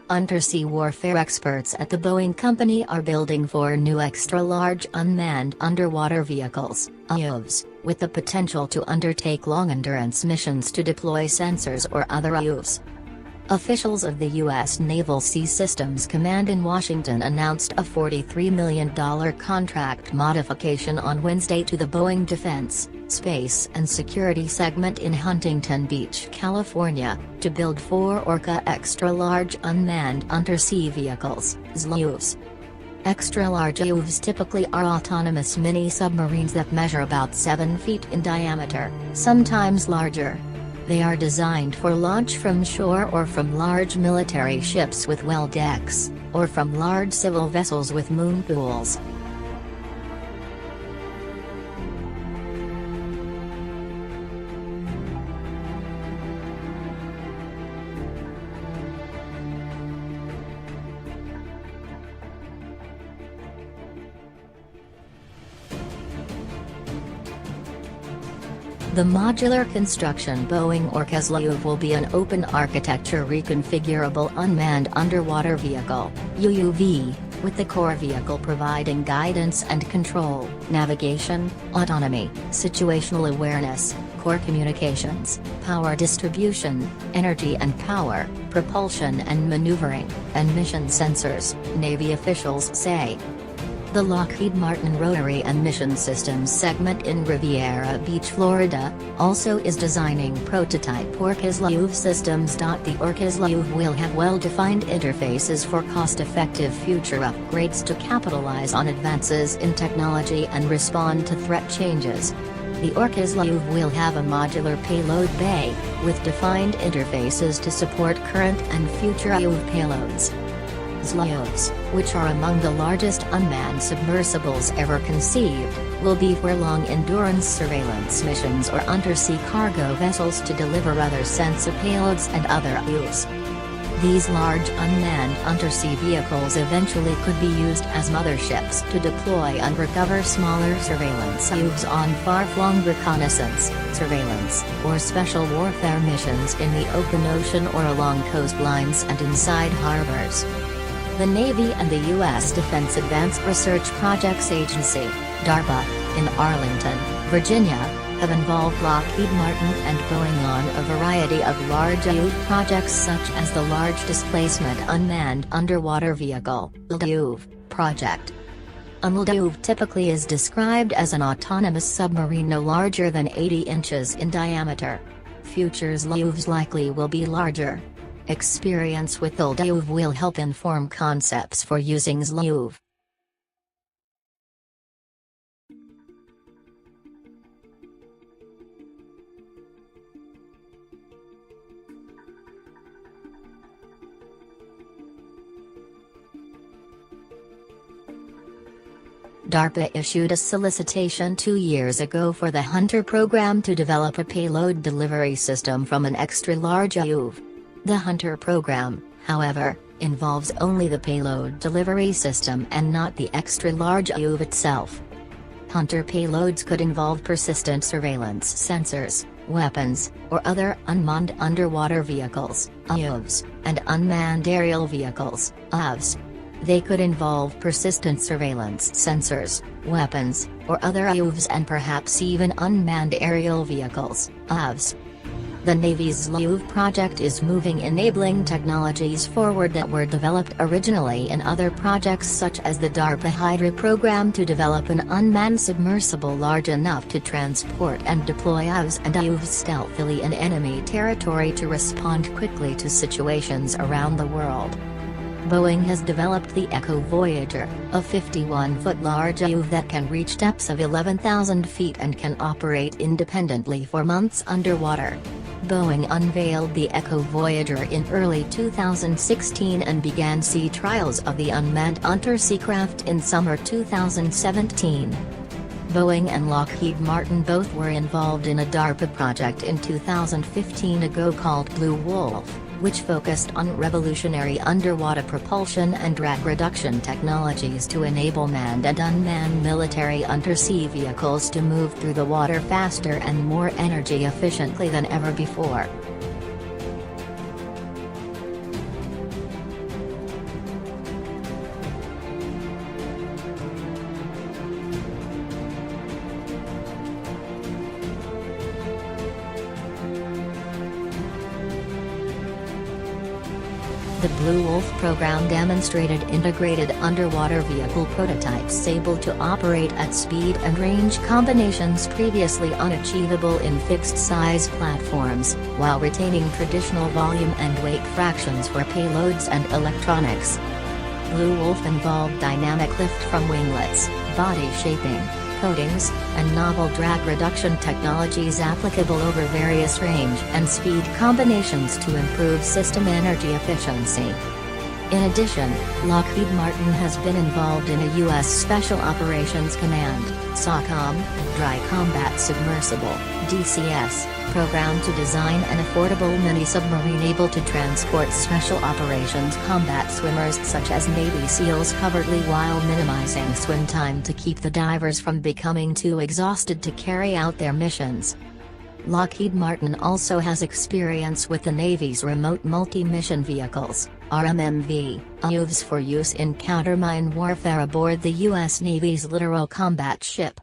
Undersea warfare experts at the Boeing company are building 4 new extra-large unmanned underwater vehicles, UAVs, with the potential to undertake long-endurance missions to deploy sensors or other UAVs. Officials of the U.S. Naval Sea Systems Command in Washington announced a $43 million contract modification on Wednesday to the Boeing Defense, Space and Security segment in Huntington Beach, California, to build 4 Orca extra-large unmanned undersea vehicles, UAVs. Extra-large UAVs typically are autonomous mini-submarines that measure about 7 feet in diameter, sometimes larger. They are designed for launch from shore or from large military ships with well decks, or from large civil vessels with moon pools. The modular construction Boeing Orca's UAV will be an open architecture reconfigurable unmanned underwater vehicle, UUV, with the core vehicle providing guidance and control, navigation, autonomy, situational awareness, core communications, power distribution, energy and power, propulsion and maneuvering, and mission sensors, Navy officials say. The Lockheed Martin Rotary and Mission Systems segment in Riviera Beach, Florida, also is designing prototype Orca's UAV systems. The Orca's UAV will have well-defined interfaces for cost-effective future upgrades to capitalize on advances in technology and respond to threat changes. The Orca's UAV will have a modular payload bay, with defined interfaces to support current and future UAV payloads. UAVs, which are among the largest unmanned submersibles ever conceived, will be for long-endurance surveillance missions or undersea cargo vessels to deliver other sensor payloads and other UAVs. These large unmanned undersea vehicles eventually could be used as motherships to deploy and recover smaller surveillance UAVs on far-flung reconnaissance, surveillance, or special warfare missions in the open ocean or along coastlines and inside harbors. The Navy and the U.S. Defense Advanced Research Projects Agency, DARPA, in Arlington, Virginia, have involved Lockheed Martin and Boeing on a variety of large UAV projects such as the Large Displacement Unmanned Underwater Vehicle (LDUV) project. A LDUV typically is described as an autonomous submarine no larger than 80 inches in diameter. Future LDUVs likely will be larger. Experience with LDUV will help inform concepts for using LDUV. DARPA issued a solicitation 2 years ago for the Hunter program to develop a payload delivery system from an extra-large UAV. The Hunter program, however, involves only the payload delivery system and not the extra-large UAV itself. Hunter payloads could involve persistent surveillance sensors, weapons, or other unmanned underwater vehicles, UAVs, and unmanned aerial vehicles, UAVs. They could involve persistent surveillance sensors, weapons, or other UAVs and perhaps even unmanned aerial vehicles, UAVs. The Navy's UAV project is moving enabling technologies forward that were developed originally in other projects such as the DARPA Hydra program to develop an unmanned submersible large enough to transport and deploy UAVs and UAVs stealthily in enemy territory to respond quickly to situations around the world. Boeing has developed the Echo Voyager, a 51-foot large UAV that can reach depths of 11,000 feet and can operate independently for months underwater. Boeing unveiled the Echo Voyager in early 2016 and began sea trials of the unmanned undersea craft in summer 2017. Boeing and Lockheed Martin both were involved in a DARPA project in 2015 called Blue Wolf, which focused on revolutionary underwater propulsion and drag reduction technologies to enable manned and unmanned military undersea vehicles to move through the water faster and more energy efficiently than ever before. The Blue Wolf program demonstrated integrated underwater vehicle prototypes able to operate at speed and range combinations previously unachievable in fixed-size platforms, while retaining traditional volume and weight fractions for payloads and electronics. Blue Wolf involved dynamic lift from winglets, body shaping, coatings, and novel drag reduction technologies applicable over various range and speed combinations to improve system energy efficiency. In addition, Lockheed Martin has been involved in a U.S. Special Operations Command (SOCOM) Dry Combat Submersible (DCS) program to design an affordable mini-submarine able to transport Special Operations combat swimmers such as Navy SEALs covertly while minimizing swim time to keep the divers from becoming too exhausted to carry out their missions. Lockheed Martin also has experience with the Navy's Remote Multi-Mission Vehicles, RMMV, UVs for use in countermine warfare aboard the U.S. Navy's Littoral Combat Ship,